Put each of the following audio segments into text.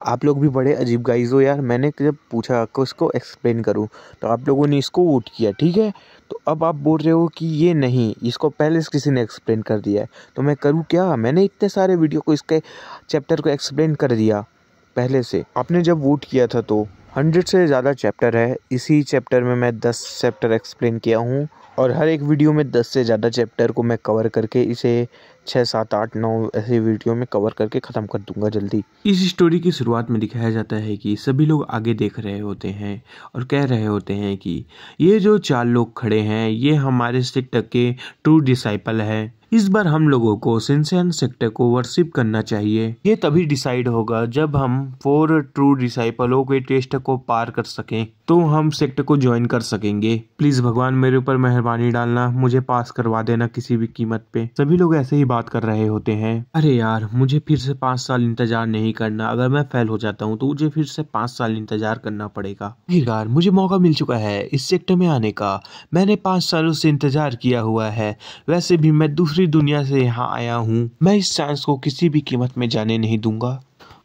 आप लोग भी बड़े अजीब गाइज हो यार। मैंने जब पूछा कि इसको एक्सप्लेन करूं तो आप लोगों ने इसको वोट किया, ठीक है। तो अब आप बोल रहे हो कि ये नहीं, इसको पहले से किसी ने एक्सप्लेन कर दिया है, तो मैं करूं क्या? मैंने इतने सारे वीडियो को इसके चैप्टर को एक्सप्लेन कर दिया पहले से। आपने जब वोट किया था तो 100 से ज़्यादा चैप्टर है। इसी चैप्टर में मैं 10 चैप्टर एक्सप्लेन किया हूँ और हर एक वीडियो में 10 से ज़्यादा चैप्टर को मैं कवर करके इसे 6, 7, 8, 9 ऐसे वीडियो में कवर करके ख़त्म कर दूंगा जल्दी। इस स्टोरी की शुरुआत में दिखाया जाता है कि सभी लोग आगे देख रहे होते हैं और कह रहे होते हैं कि ये जो 4 लोग खड़े हैं ये हमारे सेक्टर के ट्रू डिसाइपल है। इस बार हम लोगों को शिनचैन सेक्टर को वर्शिप करना चाहिए। ये तभी डिसाइड होगा जब हम 4 ट्रू डिसाइपलों के टेस्ट को पार कर सकें, तो हम सेक्टर को ज्वाइन कर सकेंगे। प्लीज भगवान मेरे ऊपर मेहरबानी डालना, मुझे पास करवा देना किसी भी कीमत पे। सभी लोग ऐसे ही बात कर रहे होते हैं। अरे यार, मुझे फिर से 5 साल इंतजार नहीं करना। अगर मैं फेल हो जाता हूँ तो मुझे फिर से 5 साल इंतजार करना पड़ेगा। यार, मुझे मौका मिल चुका है इस सेक्टर में आने का। मैंने 5 सालों से इंतजार किया हुआ है। वैसे भी मैं दूसरी दुनिया से यहाँ आया हूँ। मैं इस चांस को किसी भी कीमत में जाने नहीं दूंगा।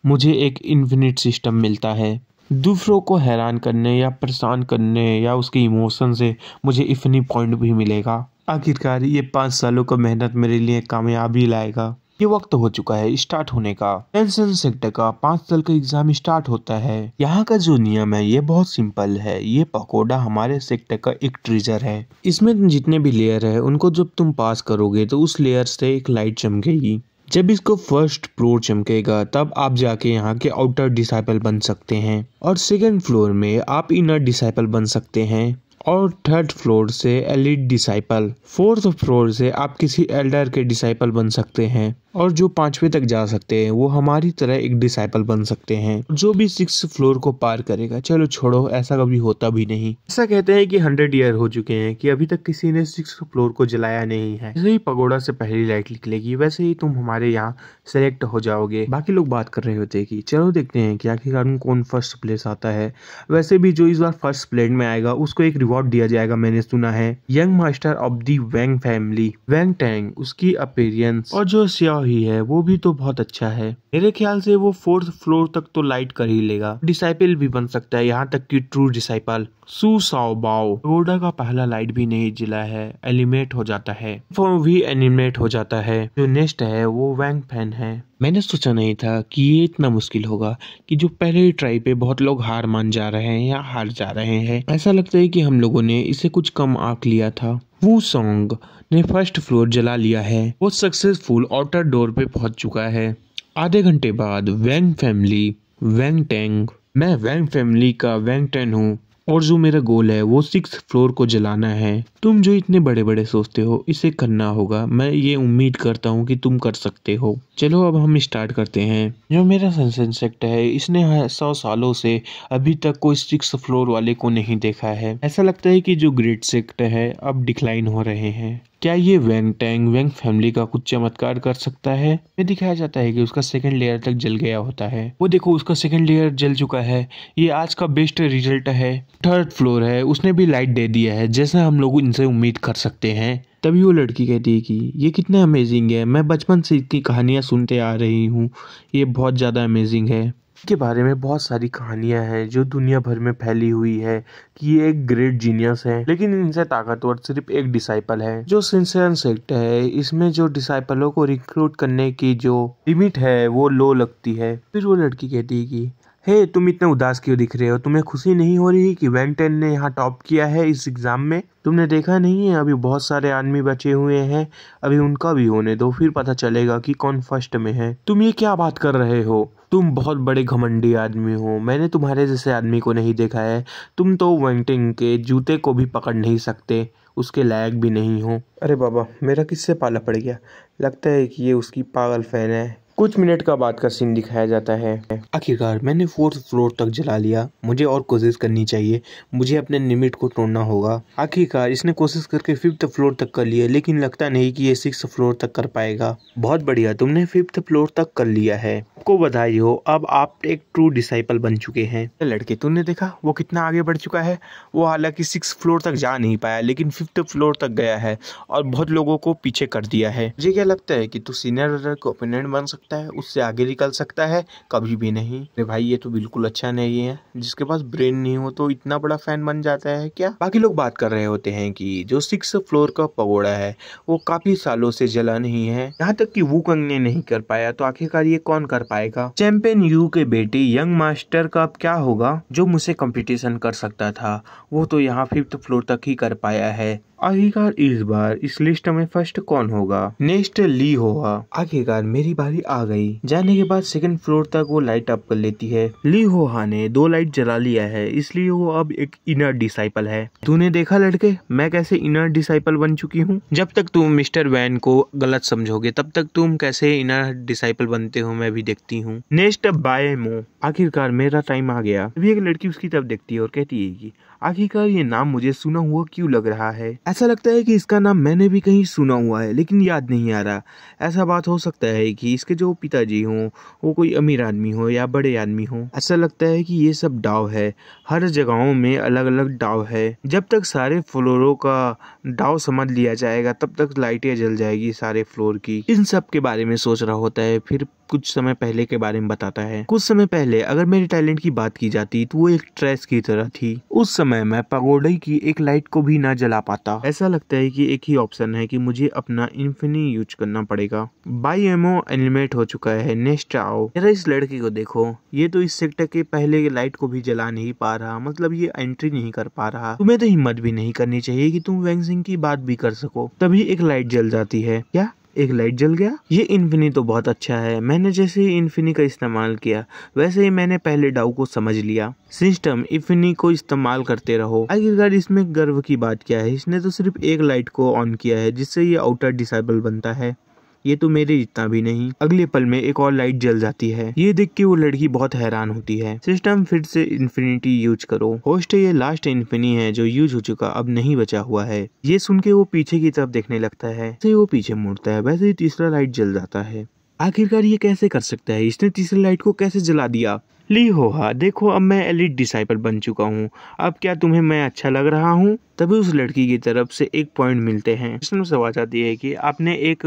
मुझे एक इन्फिनिट सिस्टम मिलता है। दूसरों को हैरान करने या परेशान करने या उसके इमोशन से मुझे इन्फिनिट पॉइंट भी मिलेगा। आखिरकार ये 5 सालों का मेहनत मेरे लिए कामयाबी लाएगा। ये वक्त हो चुका है स्टार्ट होने का। शिनचैन सेक्टर का 5 साल का एग्जाम स्टार्ट होता है। यहाँ का जो नियम है ये बहुत सिंपल है। ये पकोड़ा हमारे सेक्टर का एक ट्रेजर है। इसमें जितने भी लेयर है उनको जब तुम पास करोगे तो उस लेयर से एक लाइट चमकेगी। जब इसको फर्स्ट फ्लोर चमकेगा तब आप जाके यहाँ के आउटर डिसाइपल बन सकते हैं और सेकंड फ्लोर में आप इनर डिसाइपल बन सकते हैं और थर्ड फ्लोर से एलिट डिसाइपल, फोर्थ फ्लोर से आप किसी एल्डर के डिसाइपल बन सकते हैं और जो 5वें तक जा सकते हैं वो हमारी तरह एक डिसाइपल बन सकते हैं। जो भी 6th फ्लोर को पार करेगा, चलो छोड़ो, ऐसा कभी होता भी नहीं। ऐसा कहते हैं कि 100 ईयर हो चुके हैं कि अभी तक किसी ने 6th फ्लोर को जलाया नहीं है। जैसे ही पगोड़ा से पहली लाइट निकलेगी वैसे ही तुम हमारे यहाँ सेलेक्ट हो जाओगे। बाकी लोग बात कर रहे होते हैं कि चलो देखते हैं कि आखिरकार कौन फर्स्ट प्लेस आता है। वैसे भी जो इस बार फर्स्ट प्लेस में आएगा उसको एक रिवॉर्ड दिया जाएगा। मैंने सुना है young master of the Wang family, Wang Tang, उसकी अपीयरेंस और जो ही है वो भी तो बहुत अच्छा है। मेरे ख्याल से वो 4th फ्लोर तक तो लाइट कर ही लेगा। डिसाइपल भी बन सकता है, यहाँ तक कि ट्रू डिसाइपल। सू साओ बाओ पगोड़ा का पहला लाइट भी नहीं जला है, एलिमिनेट हो जाता है। वो भी एलिमिनेट हो जाता है। जो नेक्स्ट है वो वैंग फैन है। मैंने सोचा नहीं था कि ये इतना मुश्किल होगा कि जो पहले ट्राई पे बहुत लोग हार मान जा रहे हैं या हार जा रहे हैं। ऐसा लगता है कि हम लोगों ने इसे कुछ कम आंक लिया था। वू सॉन्ग ने फर्स्ट फ्लोर जला लिया है। वो सक्सेसफुल आउटर डोर पे पहुंच चुका है। आधे घंटे बाद वैंग फैमिली, वैंग टैंग, मैं वैंग फैमिली का वैंग टैन हूँ और जो मेरा गोल है वो 6th फ्लोर को जलाना है। तुम जो इतने बड़े बड़े सोचते हो इसे करना होगा। मैं ये उम्मीद करता हूँ कि तुम कर सकते हो। चलो अब हम स्टार्ट करते हैं। जो मेरा शिनचैन सेक्टर है इसने 100 सालों से अभी तक कोई 6th फ्लोर वाले को नहीं देखा है। ऐसा लगता है कि जो ग्रेट सेक्टर है अब डिक्लाइन हो रहे हैं। क्या ये वैंग टैंग वैंग फैमिली का कुछ चमत्कार कर सकता है? में दिखाया जाता है कि उसका सेकंड लेयर तक जल गया होता है। वो देखो उसका सेकंड लेयर जल चुका है। ये आज का बेस्ट रिजल्ट है। थर्ड फ्लोर है, उसने भी लाइट दे दिया है जैसा हम लोग इनसे उम्मीद कर सकते हैं। तभी वो लड़की कहती है कि ये कितना अमेजिंग है। मैं बचपन से इसकी कहानियां सुनते आ रही हूँ। ये बहुत ज्यादा अमेजिंग है। के बारे में बहुत सारी कहानियां हैं जो दुनिया भर में फैली हुई है कि ये एक ग्रेट जीनियस है, लेकिन इनसे ताकतवर सिर्फ एक डिसाइपल है। जो शिनचैन सेक्टर है इसमें जो डिसाइपलों को रिक्रूट करने की जो लिमिट है वो लो लगती है। फिर वो लड़की कहती है कि हे तुम इतने उदास क्यों दिख रहे हो? तुम्हें खुशी नहीं हो रही कि वैंग टैन ने यहाँ टॉप किया है इस एग्जाम में? तुमने देखा नहीं है अभी बहुत सारे आदमी बचे हुए हैं, अभी उनका भी होने दो, फिर पता चलेगा कि कौन फर्स्ट में है। तुम ये क्या बात कर रहे हो? तुम बहुत बड़े घमंडी आदमी हो। मैंने तुम्हारे जैसे आदमी को नहीं देखा है। तुम तो वैंग टैंग के जूते को भी पकड़ नहीं सकते, उसके लायक भी नहीं हो। अरे बाबा, मेरा किससे पाला पड़ गया? लगता है कि ये उसकी पागल फैन है। कुछ मिनट का बाद का सीन दिखाया जाता है। आखिरकार मैंने 4th फ्लोर तक जला लिया। मुझे और कोशिश करनी चाहिए। मुझे अपने लिमिट को तोड़ना होगा। आखिरकार इसने कोशिश करके 5th फ्लोर तक कर लिया, लेकिन लगता नहीं कि ये 6th फ्लोर तक कर पाएगा। बहुत बढ़िया, तुमने 5th फ्लोर तक कर लिया है, आपको बधाई हो। अब आप एक ट्रू डिसाइपल बन चुके हैं। लड़के, तुमने देखा वो कितना आगे बढ़ चुका है। वो हालांकि 6th फ्लोर तक जा नहीं पाया लेकिन 5th फ्लोर तक गया है और बहुत लोगों को पीछे कर दिया है। मुझे क्या लगता है कि तू सीनियर का ओपोनेंट बन सकता सकता है, उससे आगे निकल सकता है, कभी भी नहीं। अरे भाई ये तो बिल्कुल अच्छा नहीं है, जिसके पास ब्रेन नहीं हो तो इतना बड़ा फैन बन जाता है क्या। बाकी लोग बात कर रहे होते हैं कि जो 6 फ्लोर का पगोड़ा है वो काफी सालों से जला नहीं है, यहाँ तक कि वुकंग ने नहीं कर पाया, तो आखिरकार ये कौन कर पाएगा। चैंपियन यू के बेटे यंग मास्टर का अब क्या होगा, जो मुझसे कंपटीशन कर सकता था वो तो यहाँ 5th फ्लोर तक ही कर पाया है। आखिरकार इस बार इस लिस्ट में फर्स्ट कौन होगा। नेक्स्ट ली होगा। आखिरकार मेरी बारी आ गई। जाने के बाद 2nd फ्लोर तक वो लाइट अप कर लेती है। ली होहा ने 2 लाइट जला लिया है, इसलिए वो अब एक इनर डिसाइपल है। तूने देखा लड़के मैं कैसे इनर डिसाइपल बन चुकी हूँ। जब तक तुम मिस्टर वैन को गलत समझोगे तब तक तुम कैसे इनर डिसाइपल बनते हो मैं भी देखती हूँ। नेक्स्ट बायमो। आखिरकार मेरा टाइम आ गया। अभी एक लड़की उसकी तरफ देखती है और कहती है कि आखिरकार ये नाम मुझे सुना हुआ क्यों लग रहा है। ऐसा लगता है कि इसका नाम मैंने भी कहीं सुना हुआ है लेकिन याद नहीं आ रहा। ऐसा बात हो सकता है कि इसके जो पिताजी हों वो कोई अमीर आदमी हो या बड़े आदमी हो। ऐसा लगता है कि ये सब डाव है, हर जगहों में अलग अलग डाव है। जब तक सारे फ्लोरों का डाव समझ लिया जाएगा तब तक लाइटें जल जाएगी सारे फ्लोर की। इन सब के बारे में सोच रहा होता है, फिर कुछ समय पहले के बारे में बताता है। कुछ समय पहले अगर मेरे टैलेंट की बात की जाती तो वो एक ट्रेस की तरह थी। उस समय मैं पगोडे की एक लाइट को भी ना जला पाता। ऐसा लगता है कि एक ही ऑप्शन है कि मुझे अपना इन्फिनी यूज करना पड़ेगा। बाई एमओ एलिमिनेट हो चुका है। नेक्स्ट आओ। जरा इस लड़के को देखो, ये तो इस सेक्टर के पहले लाइट को भी जला नहीं पा रहा, मतलब ये एंट्री नहीं कर पा रहा। तुम्हें तो हिम्मत भी नहीं करनी चाहिए कि तुम वैंग सिंह की बात भी कर सको। तभी एक लाइट जल जाती है। क्या एक लाइट जल गया। ये इन्फिनी तो बहुत अच्छा है। मैंने जैसे ही इन्फिनी का इस्तेमाल किया वैसे ही मैंने पहले डाउ को समझ लिया। सिस्टम इन्फिनी को इस्तेमाल करते रहो। आखिरकार इसमें गर्व की बात क्या है, इसने तो सिर्फ एक लाइट को ऑन किया है जिससे ये आउटर डिसेबल बनता है। ये तो मेरे जितना भी नहीं। अगले पल में एक और लाइट जल जाती है। ये देख के वो लड़की बहुत हैरान होती है। सिस्टम फिर से इन्फिनिटी यूज करो। होस्ट ये लास्ट इन्फिनी है जो यूज हो चुका, अब नहीं बचा हुआ है। ये सुन के वो पीछे की तरफ देखने लगता है। जैसे वो पीछे मुड़ता है वैसे ही तीसरा लाइट जल जाता है। आखिरकार ये कैसे कर सकता है, इसने तीसरी लाइट को कैसे जला दिया। ली होहा देखो अब मैं एलिट डिसाइपल बन चुका हूँ, अब क्या तुम्हें मैं अच्छा लग रहा हूँ। तभी उस लड़की की तरफ से एक पॉइंट मिलते हैं। इसमें सवाल आती है कि आपने एक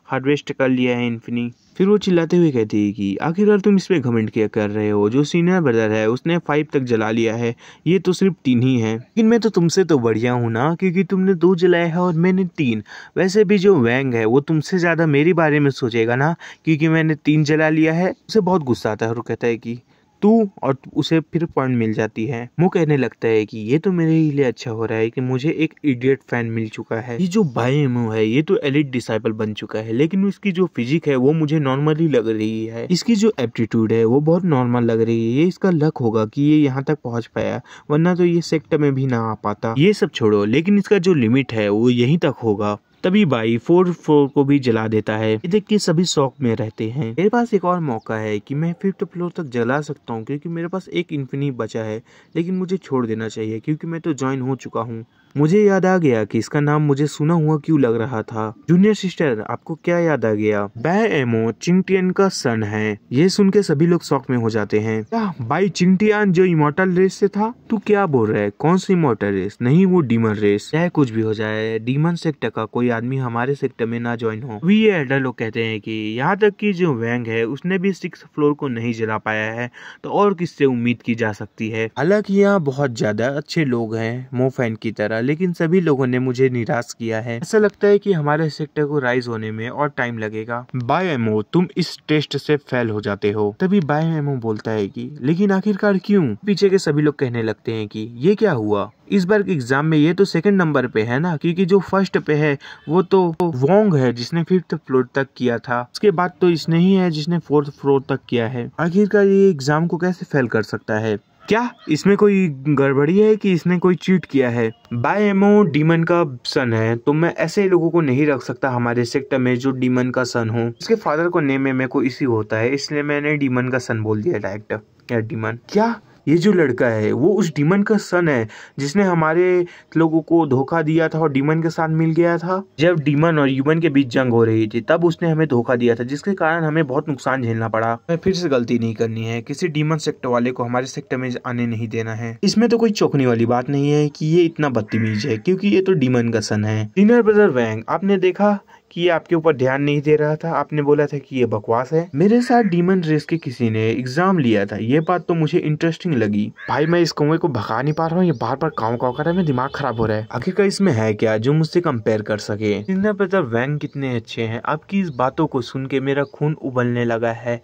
हार्वेस्ट कर लिया है इन्फिनी। फिर वो चिल्लाते हुए कहती है कि आखिरकार तुम इस पे घमंड क्या कर रहे हो, जो सीनियर ब्रदर है उसने 5 तक जला लिया है, ये तो सिर्फ 3 ही है। लेकिन मैं तो तुमसे तो बढ़िया हूँ ना, क्योंकि तुमने 2 जलाया है और मैंने 3। वैसे भी जो वैंग है वो तुमसे ज्यादा मेरे बारे में सोचेगा ना, क्योंकि मैंने 3 जला लिया है। उसे बहुत गुस्सा आता है और कहता है कि तू, और उसे फिर पॉइंट मिल जाती है। वो कहने लगता है कि ये तो मेरे लिए अच्छा हो रहा है कि मुझे एक इडियट फैन मिल चुका है। ये जो बायमो है ये तो एलिट डिसाइपल बन चुका है, लेकिन इसकी जो फिजिक है वो मुझे नॉर्मली लग रही है। इसकी जो एप्टीट्यूड है वो बहुत नॉर्मल लग रही है। ये इसका लक होगा कि ये यहाँ तक पहुँच पाया, वरना तो ये सेक्टर में भी ना आ पाता। ये सब छोड़ो, लेकिन इसका जो लिमिट है वो यहीं तक होगा। तभी बाई 4th फ्लोर को भी जला देता है। ये देख के सभी शौक में रहते हैं। मेरे पास एक और मौका है कि मैं 5th फ्लोर तक जला सकता हूँ, क्योंकि मेरे पास एक इन्फिनी बचा है, लेकिन मुझे छोड़ देना चाहिए क्योंकि मैं तो ज्वाइन हो चुका हूँ। मुझे याद आ गया कि इसका नाम मुझे सुना हुआ क्यों लग रहा था। जूनियर सिस्टर आपको क्या याद आ गया। बायमो चिंगटियन का सन है। ये सुन के सभी लोग शौक में हो जाते हैं। क्या बाई चिंगटियन जो इमॉर्टल रेस से था? तू क्या बोल रहा है, कौन सी इमॉर्टल रेस? नहीं वो डीमन रेस। चाहे कुछ भी हो जाए, डीमन सेक्टर का कोई आदमी हमारे सेक्टर में ना ज्वाइन हो। ये एल्डर लोग कहते हैं कि यहाँ तक कि जो वैंग है उसने भी 6th फ्लोर को नहीं जला पाया है, तो और किससे उम्मीद की जा सकती है। हालांकि यहाँ बहुत ज्यादा अच्छे लोग हैं मोफैन की तरह, लेकिन सभी लोगों ने मुझे निराश किया है। ऐसा लगता है कि हमारे सेक्टर को राइज होने में और टाइम लगेगा। बायमो तुम इस टेस्ट से फेल हो जाते हो। तभी बायमो बोलता है कि लेकिन आखिरकार क्यों। पीछे के सभी लोग कहने लगते हैं कि ये क्या हुआ, इस बार के एग्जाम में ये तो 2nd नंबर पे है ना, क्योंकि जो 1st पे है वो तो वोंग है जिसने 5th फ्लोर तक किया था। उसके बाद तो इसने ही है जिसने 4th फ्लोर तक किया है। आखिरकार ये एग्जाम को कैसे फेल कर सकता है। क्या इसमें कोई गड़बड़ी है कि इसने कोई चीट किया है। बायमो डीमन का सन है, तो मैं ऐसे लोगों को नहीं रख सकता हमारे सेक्टर में जो डीमन का सन हो। इसके फादर को नेम में मेरे को इसी होता है, इसलिए मैंने डीमन का सन बोल दिया डायरेक्ट। या डीमन क्या, ये जो लड़का है वो उस डीमन का सन है जिसने हमारे लोगों को धोखा दिया था और डीमन के साथ मिल गया था। जब डीमन और ह्यूमन के बीच जंग हो रही थी तब उसने हमें धोखा दिया था, जिसके कारण हमें बहुत नुकसान झेलना पड़ा। हमें फिर से गलती नहीं करनी है, किसी डीमन सेक्टर वाले को हमारे सेक्टर में आने नहीं देना है। इसमें तो कोई चौंकने वाली बात नहीं है कि ये इतना बदतमीज है, क्योंकि ये तो डीमन का सन है। सीनियर ब्रदर वैंग आपने देखा कि ये आपके ऊपर ध्यान नहीं दे रहा था, आपने बोला था कि ये बकवास है। मेरे साथ डीमन रेस के किसी ने एग्जाम लिया था, ये बात तो मुझे इंटरेस्टिंग लगी। भाई मैं इस कौवे को भगा नहीं पा रहा हूँ, ये बार बार काव काव कर रहा है, मेरा दिमाग खराब हो रहा है। आखिरकार इसमें है क्या जो मुझसे कंपेयर कर सके। सिन्हा ब्रदर वैंग कितने अच्छे हैं, आपकी इस बातों को सुन के मेरा खून उबलने लगा है।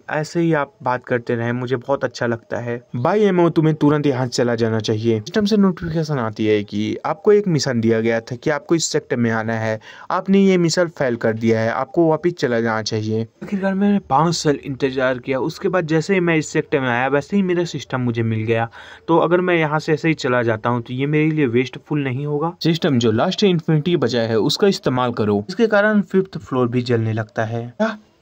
ऐसे ही आप बात करते रहें, मुझे बहुत अच्छा लगता है। भाई एमओ तुम्हें तुरंत यहाँ चला जाना चाहिए। सिस्टम से नोटिफिकेशन आती है कि आपको एक मिशन दिया गया था कि आपको इस सेक्टर में आना है, आपने ये मिशन फेल कर दिया है, आपको वापस चला जाना चाहिए। आखिरकार मैंने 5 साल इंतजार किया, उसके बाद जैसे ही मैं इस सेक्टर में आया वैसे ही मेरा सिस्टम मुझे मिल गया। तो अगर मैं यहाँ से ऐसे ही चला जाता हूँ तो ये मेरे लिए वेस्टफुल नहीं होगा। सिस्टम जो लास्ट इन्फिनिटी बचा है उसका इस्तेमाल करो, इसके कारण 5th फ्लोर भी जलने लगता है।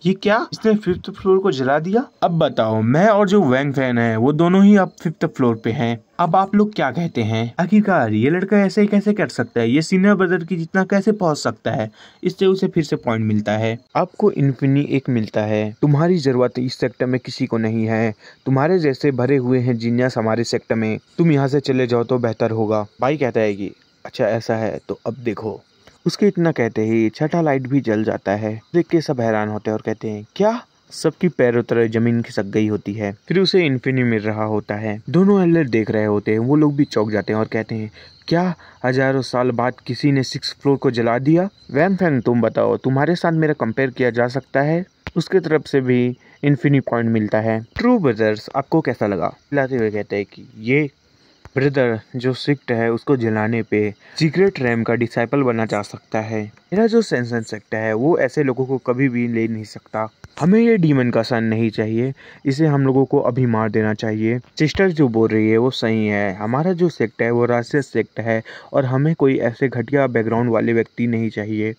ये क्या, इसने 5th फ्लोर को जला दिया? अब बताओ, मैं और जो वैंग फैन है वो दोनों ही अब 5th फ्लोर पे हैं। अब आप लोग क्या कहते हैं? आखिरकार ये लड़का ऐसे कैसे कर सकता है, ये सिन्हा ब्रदर की जितना कैसे पहुंच सकता है? इससे उसे फिर से पॉइंट मिलता है। आपको इन्फिनी एक मिलता है, तुम्हारी जरूरत इस सेक्टर में किसी को नहीं है। तुम्हारे जैसे भरे हुए हैं जीनियस हमारे सेक्टर में, तुम यहाँ से चले जाओ तो बेहतर होगा। भाई कहता है कि अच्छा ऐसा है तो अब देखो। उसके इतना कहते ही छठा लाइट भी जल जाता है। देख के सब हैरान होते हैं और कहते हैं क्या? सबकी पैरों तरह जमीन खिसक गई होती है। फिर उसे इन्फिनी मिल रहा होता है। दोनों एल्डर देख रहे होते हैं, वो लोग भी चौंक जाते हैं और कहते हैं क्या हजारों साल बाद किसी ने 6th फ्लोर को जला दिया? वैंग फैंग तुम बताओ, तुम्हारे साथ मेरा कंपेयर किया जा सकता है? उसके तरफ से भी इन्फिनी पॉइंट मिलता है। ट्रू ब्रदर्स आपको कैसा लगा? लाते हुए कहते हैं कि ये ब्रदर जो सेक्ट है उसको जलाने पे सीक्रेट रैम का डिसाइपल बना जा सकता है। मेरा जो सेंसन सेक्ट है वो ऐसे लोगों को कभी भी ले नहीं सकता। हमें ये डीमन का सन नहीं चाहिए, इसे हम लोगों को अभी मार देना चाहिए। सिस्टर जो बोल रही है वो सही है, हमारा जो सेक्ट है वो राष्ट्रीय सेक्ट है और हमें कोई ऐसे घटिया बैकग्राउंड वाले व्यक्ति नहीं चाहिए।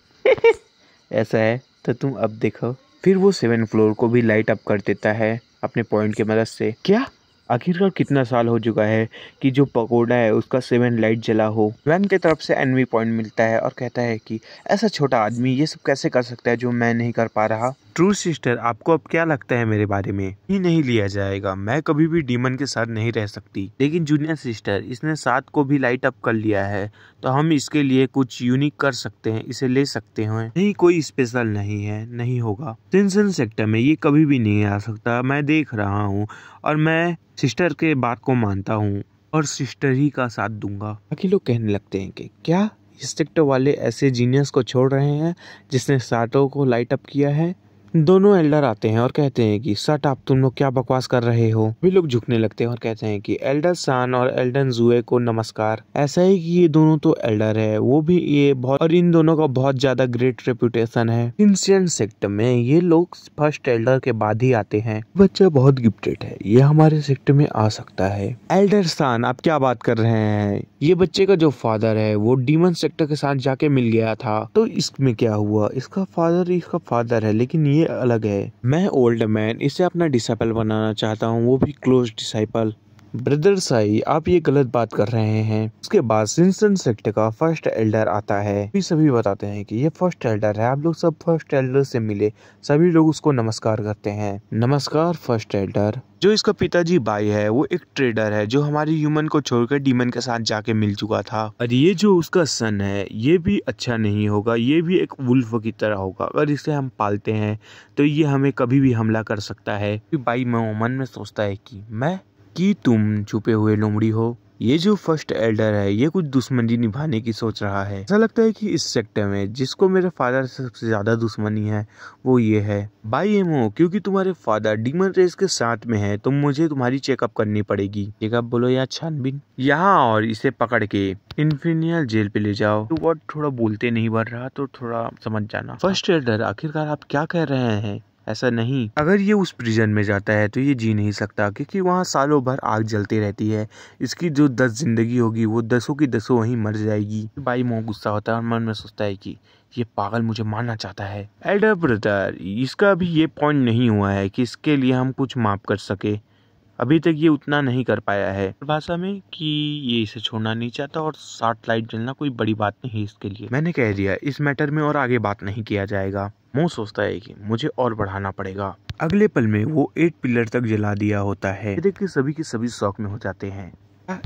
ऐसा है तो तुम अब देखो। फिर वो 7th फ्लोर को भी लाइट अप कर देता है अपने पॉइंट की मदद से। क्या आखिरकार कितना साल हो चुका है कि जो पकोड़ा है उसका 7 लाइट जला हो। वैन की तरफ से एनवी पॉइंट मिलता है और कहता है कि ऐसा छोटा आदमी ये सब कैसे कर सकता है जो मैं नहीं कर पा रहा। ट्रू सिस्टर आपको अब क्या लगता है मेरे बारे में? ही नहीं लिया जाएगा, मैं कभी भी डीमन के साथ नहीं रह सकती। लेकिन जूनियर सिस्टर इसने 7 को भी लाइट अप कर लिया है तो हम इसके लिए कुछ यूनिक कर सकते हैं, इसे ले सकते हैं। नहीं कोई स्पेशल नहीं है, नहीं होगा। सेंसन सेक्टर में ये कभी भी नहीं आ सकता, मैं देख रहा हूँ और मैं सिस्टर के बात को मानता हूँ और सिस्टर ही का साथ दूंगा। बाकी लोग कहने लगते हैं कि क्या इस सेक्टर वाले ऐसे जीनियस को छोड़ रहे हैं जिसने 7 को लाइट अप किया है? दोनों एल्डर आते हैं और कहते हैं कि सट आप तुम लोग क्या बकवास कर रहे हो। वे लोग झुकने लगते हैं और कहते हैं कि एल्डर सान और एल्डन जुए को नमस्कार। ऐसा है कि ये दोनों तो एल्डर है, वो भी ये बहुत, और इन दोनों का बहुत ज्यादा ग्रेट रेपुटेशन है। इंसियन सेक्टर में ये लोग फर्स्ट एल्डर के बाद ही आते हैं। बच्चा बहुत गिफ्टेड है, ये हमारे सेक्टर में आ सकता है। एल्डर सान आप क्या बात कर रहे हैं? ये बच्चे का जो फादर है वो डीमन सेक्टर के साथ जाके मिल गया था, तो इसमें क्या हुआ? इसका फादर है लेकिन ये अलग है। मैं ओल्ड मैन इसे अपना डिसाइपल बनाना चाहता हूँ, वो भी क्लोज डिसाइपल। ब्रदर साई आप ये गलत बात कर रहे हैं। उसके बाद सिंसन सेक्टर का फर्स्ट एल्डर आता है। सभी बताते हैं कि ये फर्स्ट एल्डर है, आप लोग सब फर्स्ट एल्डर से मिले। सभी लोग उसको नमस्कार करते हैं। नमस्कार फर्स्ट एल्डर। जो इसका पिताजी भाई है वो एक ट्रेडर है जो हमारी ह्यूमन को छोड़कर डीमन के साथ जाके मिल चुका था। और ये जो उसका सन है ये भी अच्छा नहीं होगा, ये भी एक वुल्फ की तरह होगा। अगर इसे हम पालते हैं तो ये हमें कभी भी हमला कर सकता है। भाई मन में सोचता है कि तुम छुपे हुए लोमड़ी हो। ये जो फर्स्ट एल्डर है ये कुछ दुश्मनी निभाने की सोच रहा है। ऐसा लगता है कि इस सेक्टर में जिसको मेरे फादर से सबसे ज्यादा दुश्मनी है वो ये है। भाई एमओ क्योंकि तुम्हारे फादर डीमन रेस के साथ में है तो मुझे तुम्हारी चेकअप करनी पड़ेगी। चेकअप बोलो या छानबीन। यहाँ और इसे पकड़ के इन्फिनियल जेल पे ले जाओ। तो वो थोड़ा बोलते नहीं बढ़ रहा तो थोड़ा समझ जाना। फर्स्ट एल्डर आखिरकार आप क्या कह रहे हैं? ऐसा नहीं, अगर ये उस प्रिजन में जाता है तो ये जी नहीं सकता क्योंकि वहाँ सालों भर आग जलती रहती है। इसकी जो 10 जिंदगी होगी वो 10 की 10 वहीं मर जाएगी। भाई मोह गुस्सा होता है और मन में सोचता है कि ये पागल मुझे मारना चाहता है। एल्डर ब्रदर इसका भी ये पॉइंट नहीं हुआ है कि इसके लिए हम कुछ माफ कर सके। अभी तक ये उतना नहीं कर पाया है भाषा में कि ये इसे छोड़ना नहीं चाहता और 7 लाइट जलना कोई बड़ी बात नहीं इसके लिए। मैंने कह दिया इस मैटर में और आगे बात नहीं किया जाएगा। मोह सोचता है कि मुझे और बढ़ाना पड़ेगा। अगले पल में वो 8 पिलर तक जला दिया होता है। देख के सभी के सभी शौक में हो जाते हैं।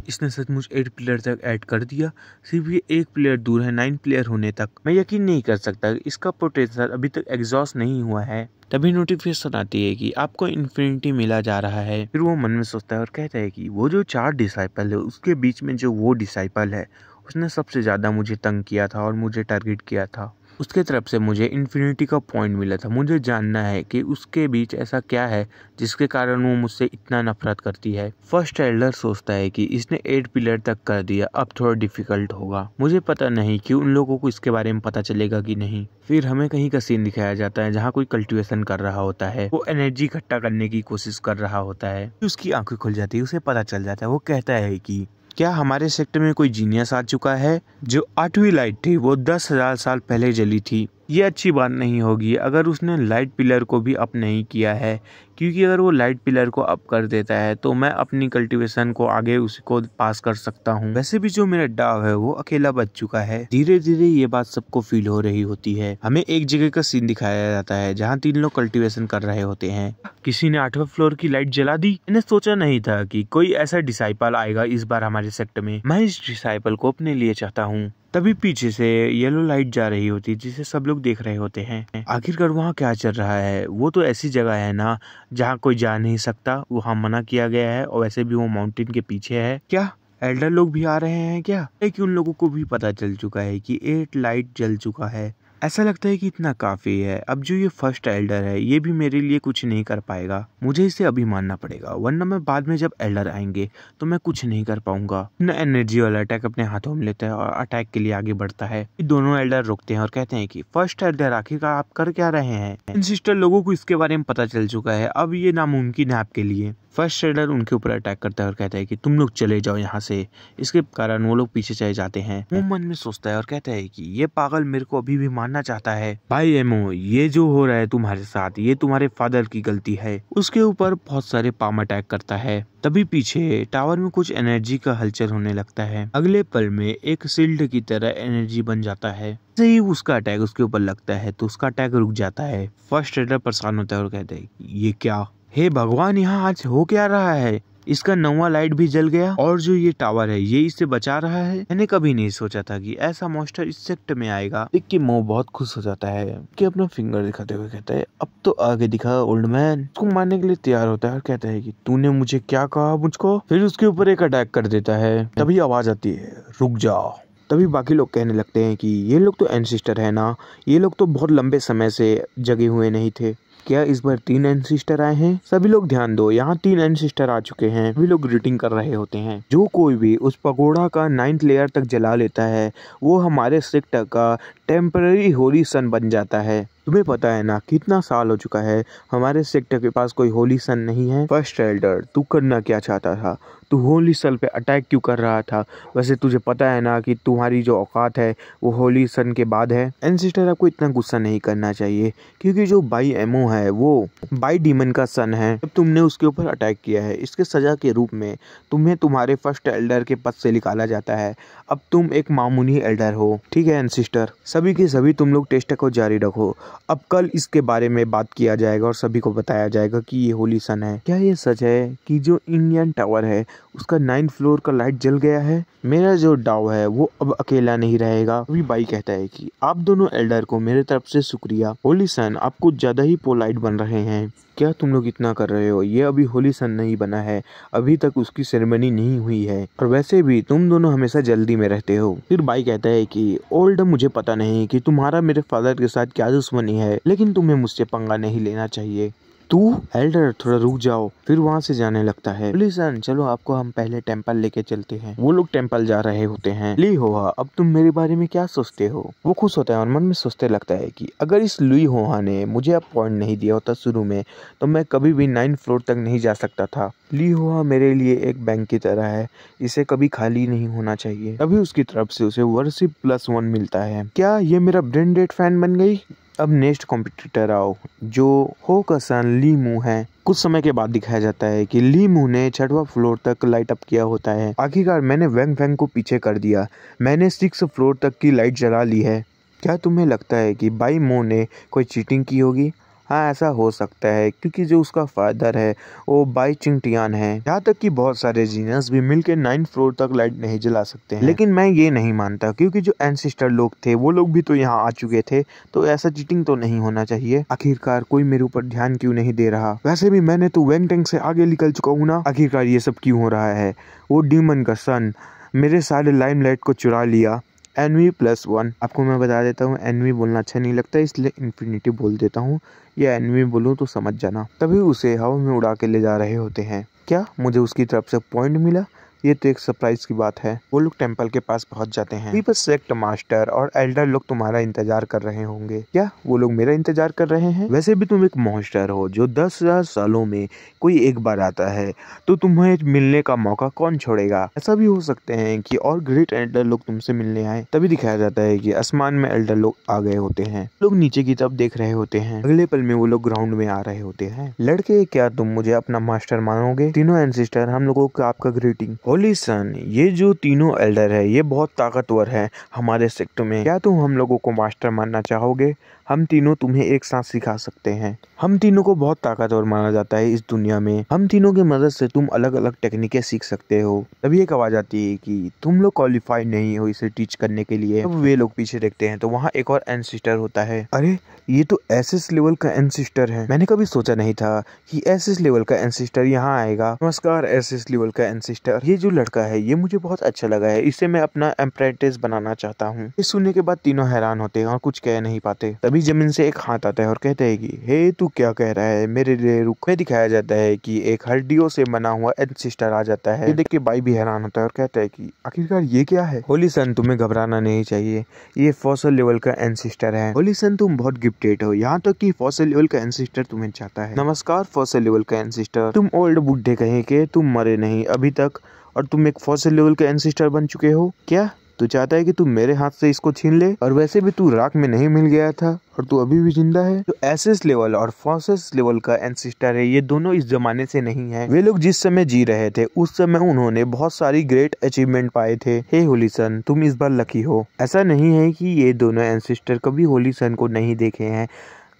इसने सचमुच 8 प्लेयर तक ऐड कर दिया। सिर्फ ये 1 प्लेयर दूर है 9 प्लेयर होने तक। मैं यकीन नहीं कर सकता, इसका पोटेंशियल अभी तक एग्जॉस्ट नहीं हुआ है। तभी नोटिफिकेशन आती है कि आपको इन्फिनिटी मिला जा रहा है। फिर वो मन में सोचता है और कहता है कि वो जो 4 डिसाइपल है उसके बीच में जो वो डिसाइपल है उसने सबसे ज़्यादा मुझे तंग किया था और मुझे टारगेट किया था। उसके तरफ से मुझे इन्फिनिटी का पॉइंट मिला था। मुझे जानना है कि उसके बीच ऐसा क्या है जिसके कारण वो मुझसे इतना नफरत करती है। फर्स्ट एल्डर सोचता है कि इसने 8 पिलर तक कर दिया, अब थोड़ा डिफिकल्ट होगा। मुझे पता नहीं कि उन लोगों को इसके बारे में पता चलेगा कि नहीं। फिर हमें कहीं का सीन दिखाया जाता है जहाँ कोई कल्टीवेशन कर रहा होता है। वो एनर्जी इकट्ठा करने की कोशिश कर रहा होता है। उसकी आंखें खुल जाती है, उसे पता चल जाता है। वो कहता है कि क्या हमारे सेक्टर में कोई जीनियस आ चुका है? जो 8वीं लाइट थी वो 10,000 साल पहले जली थी। ये अच्छी बात नहीं होगी अगर उसने लाइट पिलर को भी अप नहीं किया है, क्योंकि अगर वो लाइट पिलर को अप कर देता है तो मैं अपनी कल्टीवेशन को आगे उसको पास कर सकता हूँ। वैसे भी जो मेरा डाव है वो अकेला बच चुका है। धीरे धीरे ये बात सबको फील हो रही होती है। हमें एक जगह का सीन दिखाया जाता है जहाँ 3 लोग कल्टीवेशन कर रहे होते हैं। किसी ने 8वें फ्लोर की लाइट जला दी। मैंने सोचा नहीं था कि कोई ऐसा डिसाइपल आएगा इस बार हमारे सेक्टर में। मैं इस डिसाइपल को अपने लिए चाहता हूँ। तभी पीछे से येलो लाइट जा रही होती है जिसे सब लोग देख रहे होते हैं। आखिरकार वहाँ क्या चल रहा है? वो तो ऐसी जगह है ना जहाँ कोई जा नहीं सकता, वहाँ मना किया गया है। और वैसे भी वो माउंटेन के पीछे है। क्या एल्डर लोग भी आ रहे हैं क्या? कि उन लोगों को भी पता चल चुका है कि 8 लाइट जल चुका है। ऐसा लगता है कि इतना काफी है। अब जो ये फर्स्ट एल्डर है ये भी मेरे लिए कुछ नहीं कर पाएगा। मुझे इसे अभी मानना पड़ेगा, वरना मैं बाद में जब एल्डर आएंगे तो मैं कुछ नहीं कर पाऊंगा। न एनर्जी वाला अटैक अपने हाथों में लेता है और अटैक के लिए आगे बढ़ता है। दोनों एल्डर रुकते हैं और कहते हैं कि फर्स्ट एल्डर आखिरकार आप कर क्या रहे हैं? इन सिस्टर लोगों को इसके बारे में पता चल चुका है, अब ये नामुमकिन है आपके लिए। फर्स्ट एल्डर उनके ऊपर अटैक करता है और कहता है कि तुम लोग चले जाओ यहाँ से। इसके कारण वो लोग पीछे चले जाते हैं। वो मन में सोचता है और कहता है कि ये पागल मेरे को अभी भी मानना चाहता है। भाई एमओ, ये जो हो रहा है तुम्हारे साथ ये तुम्हारे फादर की गलती है। उसके ऊपर बहुत सारे पाम अटैक करता है। तभी पीछे टावर में कुछ एनर्जी का हलचल होने लगता है। अगले पल में एक शील्ड की तरह एनर्जी बन जाता है। जैसे ही उसका अटैक उसके ऊपर लगता है तो उसका अटैक रुक जाता है। फर्स्ट एल्डर परेशान होता है और कहता है ये क्या? हे भगवान, यहाँ आज हो क्या रहा है? इसका 9वां लाइट भी जल गया और जो ये टावर है ये इससे बचा रहा है। मैंने कभी नहीं सोचा था कि ऐसा मॉन्स्टर इस सेक्टर में आएगा। देख के मो बहुत खुश हो जाता है कि अपना फिंगर दिखाते हुए कहता है अब तो आगे दिखा ओल्ड मैन। उसको मारने के लिए तैयार होता है और कहता है कि तूने मुझे क्या कहा मुझको? फिर उसके ऊपर एक अटैक कर देता है। तभी आवाज आती है रुक जाओ। तभी बाकी लोग कहने लगते हैं कि ये लोग तो एंसिस्टर है ना, ये लोग तो बहुत लंबे समय से जगे हुए नहीं थे। क्या इस बार 3 एंसिस्टर आए हैं? सभी लोग ध्यान दो, यहाँ 3 एंसिस्टर आ चुके हैं। सभी लोग ग्रीटिंग कर रहे होते हैं। जो कोई भी उस पगोड़ा का 9th लेयर तक जला लेता है वो हमारे सेक्टर का टेम्पररी होली सन बन जाता है। तुम्हें पता है ना कितना साल हो चुका है हमारे सेक्टर के पास कोई होली सन नहीं है। फर्स्ट एल्डर, तू करना क्या चाहता था? तू होली सन पे अटैक क्यों कर रहा था? वैसे तुझे पता है ना कि तुम्हारी जो औकात है वो होली सन के बाद है। एंसिस्टर, आपको इतना गुस्सा नहीं करना चाहिए क्योंकि जो बाई एमओ है वो बाई डीमन का सन है। जब तुमने उसके ऊपर अटैक किया है इसके सजा के रूप में तुम्हें तुम्हारे फर्स्ट एल्डर के पद से निकाला जाता है। अब तुम एक मामूली एल्डर हो, ठीक है एंसिस्टर? सभी के सभी तुम लोग टेस्ट को जारी रखो। अब कल इसके बारे में बात किया जाएगा और सभी को बताया जाएगा कि ये होली सन है। क्या ये सच है कि जो इंडियन टावर है उसका 9th फ्लोर का लाइट जल गया है? मेरा जो डाव है वो अब अकेला नहीं रहेगा। अभी बाई कहता है कि आप दोनों एल्डर को मेरे तरफ से शुक्रिया। होली सन आप कुछ ज्यादा ही पोलाइट बन रहे हैं। क्या तुम लोग इतना कर रहे हो? ये अभी होली सन नहीं बना है, अभी तक उसकी सेरेमनी नहीं हुई है और वैसे भी तुम दोनों हमेशा जल्दी में रहते हो। फिर बाई कहता है कि ओल्ड, मुझे पता नहीं कि तुम्हारा मेरे फादर के साथ क्या दुश्मनी है, लेकिन तुम्हें मुझसे पंगा नहीं लेना चाहिए। तू एल्डर, थोड़ा रुक जाओ। फिर वहाँ से जाने लगता है। लिसन, चलो आपको हम पहले टेंपल लेके चलते हैं। वो लोग टेंपल जा रहे होते हैं। ली होहा, अब तुम मेरे बारे में क्या सोचते हो? वो खुश होता है और मन में सोचते लगता है कि अगर इस लुई होहा ने मुझे अब पॉइंट नहीं दिया होता शुरू में तो मैं कभी भी 9th फ्लोर तक नहीं जा सकता था। ली होहा मेरे लिए एक बैंक की तरह है, इसे कभी खाली नहीं होना चाहिए। तभी उसकी तरफ से उसे वर्शिप +1 मिलता है। क्या ये मेरा ब्रेन डेड फैन बन गई? अब नेक्स्ट कॉम्पिटिटर आओ जो हो का सन ली मू है। कुछ समय के बाद दिखाया जाता है कि ली मू ने 6वां फ्लोर तक लाइट अप किया होता है। आखिरकार मैंने वैंग फैंग को पीछे कर दिया, मैंने 6 फ्लोर तक की लाइट जला ली है। क्या तुम्हें लगता है कि बाई मो ने कोई चीटिंग की होगी? हाँ ऐसा हो सकता है क्योंकि जो उसका फादर है वो बाई चिंगटियान है। यहाँ तक कि बहुत सारे जीनियस भी मिलकर 9th फ्लोर तक लाइट नहीं जला सकते हैं। लेकिन मैं ये नहीं मानता क्योंकि जो एंसेस्टर लोग थे वो लोग भी तो यहाँ आ चुके थे, तो ऐसा चीटिंग तो नहीं होना चाहिए। आखिरकार कोई मेरे ऊपर ध्यान क्यों नहीं दे रहा? वैसे भी मैंने तो वैंग टैंक से आगे निकल चुका हूँ ना। आखिरकार ये सब क्यों हो रहा है? वो डीमन का सन मेरे सारे लाइमलाइट को चुरा लिया। NV+1 आपको मैं बता देता हूँ, NV बोलना अच्छा नहीं लगता इसलिए इन्फिनिटी बोल देता हूँ, या NV बोलूँ तो समझ जाना। तभी उसे हवा में उड़ा के ले जा रहे होते हैं। क्या मुझे उसकी तरफ से पॉइंट मिला? ये तो एक सरप्राइज की बात है। वो लोग टेंपल के पास पहुंच जाते हैं। बस सेक्ट मास्टर और एल्डर लोग तुम्हारा इंतजार कर रहे होंगे। क्या वो लोग मेरा इंतजार कर रहे हैं? वैसे भी तुम एक मॉन्स्टर हो जो 10,000 सालों में कोई एक बार आता है, तो तुम्हें मिलने का मौका कौन छोड़ेगा? ऐसा भी हो सकते हैं कि और ग्रेट एल्डर लोग तुमसे मिलने आए। तभी दिखाया जाता है कि आसमान में एल्डर लोग आ गए होते हैं। लोग नीचे की तरफ देख रहे होते हैं। अगले पल में वो लोग ग्राउंड में आ रहे होते हैं। लड़के, क्या तुम मुझे अपना मास्टर मानोगे? तीनों एंसेस्टर, हम लोगों को आपका ग्रीटिंग। होली सन, ये जो तीनों एल्डर है ये बहुत ताकतवर है हमारे सेक्ट में। क्या तुम हम लोगों को मास्टर मानना चाहोगे? हम तीनों तुम्हें एक साथ सिखा सकते हैं। हम तीनों को बहुत ताकतवर माना जाता है इस दुनिया में। हम तीनों की मदद से तुम अलग अलग टेक्निकें सीख सकते हो। तभी एक आवाज आती है कि तुम लोग क्वालिफाइड नहीं हो इसे टीच करने के लिए। अब वे लोग पीछे देखते हैं तो वहाँ एक और एंसेस्टर होता है। अरे ये तो एसएस लेवल का एंसेस्टर है। मैंने कभी सोचा नहीं था कि एसएस लेवल का एंसेस्टर यहाँ आएगा। नमस्कार एसएस लेवल का एंसेस्टर। ये जो लड़का है ये मुझे बहुत अच्छा लगा है, इसे मैं अपना अप्रेंटिस बनाना चाहता हूँ। इस सुनने के बाद तीनों हैरान होते हैं और कुछ कह नहीं पाते। तभी जमीन से एक हाथ आता है और कहता है कि हे तू क्या कह रहा है, मेरे लिए रुक। में दिखाया जाता है कि एक हड्डियों से बना हुआ एंसेस्टर आ जाता है। ये देख के भाई भी हैरान होता है और कहता है कि आखिरकार ये क्या है? होली सन, तुम्हें घबराना नहीं चाहिए, ये फॉसल लेवल का एंसेस्टर है। होली सन, तुम बहुत गिफ्टेड हो, यहाँ तक कि फॉसल लेवल का एंसेस्टर तुम्हें चाहता है। नमस्कार फॉसल लेवल का एंसेस्टर। तुम ओल्ड बुड्ढे कहीं के, तुम मरे नहीं अभी तक और तुम एक फॉसल लेवल का एंसेस्टर बन चुके हो। क्या तू चाहता है कि तू मेरे हाथ से इसको छीन ले? और वैसे भी तू राख में नहीं मिल गया था और तू अभी भी जिंदा है। जो एसएस लेवल और फॉसस लेवल का एंसेस्टर है ये दोनों इस जमाने से नहीं है। वे लोग जिस समय जी रहे थे उस समय उन्होंने बहुत सारी ग्रेट अचीवमेंट पाए थे। हे होली सन, तुम इस बार लकी हो। ऐसा नहीं है कि ये दोनों एंसेस्टर कभी होली सन को नहीं देखे हैं।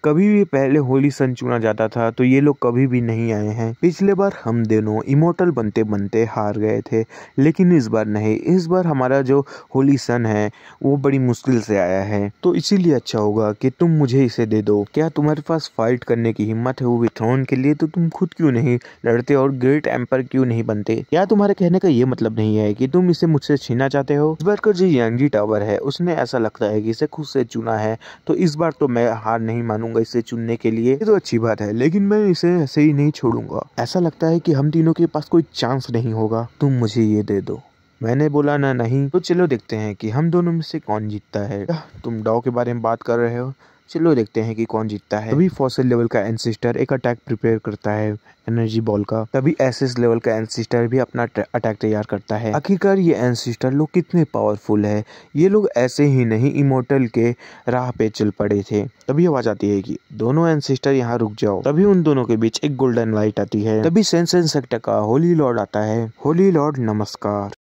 कभी भी पहले होली सन चुना जाता था तो ये लोग कभी भी नहीं आए हैं। पिछले बार हम दोनों इमोर्टल बनते बनते हार गए थे, लेकिन इस बार नहीं। इस बार हमारा जो होली सन है वो बड़ी मुश्किल से आया है, तो इसीलिए अच्छा होगा कि तुम मुझे इसे दे दो। क्या तुम्हारे पास फाइट करने की हिम्मत है वो भी थ्रोन के लिए? तो तुम खुद क्यों नहीं लड़ते और ग्रेट एम्पर क्यों नहीं बनते? क्या तुम्हारे कहने का ये मतलब नहीं है कि तुम इसे मुझसे छीनना चाहते हो? इस बार का जो यांगी टावर है उसने ऐसा लगता है कि इसे खुद से चुना है, तो इस बार तो मैं हार नहीं मानूंगा इसे चुनने के लिए। ये तो अच्छी बात है, लेकिन मैं इसे ऐसे ही नहीं छोड़ूंगा। ऐसा लगता है कि हम तीनों के पास कोई चांस नहीं होगा। तुम मुझे ये दे दो। मैंने बोला ना नहीं, तो चलो देखते हैं कि हम दोनों में से कौन जीतता है। तुम डाव के बारे में बात कर रहे हो, चलो देखते हैं कि कौन जीतता है। तभी फॉसिल लेवल का एंसेस्टर एक अटैक प्रिपेयर करता है एनर्जी बॉल का। तभी एसएस लेवल का एंसेस्टर भी अपना अटैक तैयार करता है। आखिरकार ये एंसेस्टर लोग कितने पावरफुल है। ये लोग ऐसे ही नहीं इमोर्टल के राह पे चल पड़े थे। तभी आवाज आती है कि दोनों एंसेस्टर यहाँ रुक जाओ। तभी उन दोनों के बीच एक गोल्डन लाइट आती है। तभी सेंसेन सेक्टर का होली लॉर्ड आता है। होली लॉर्ड नमस्कार।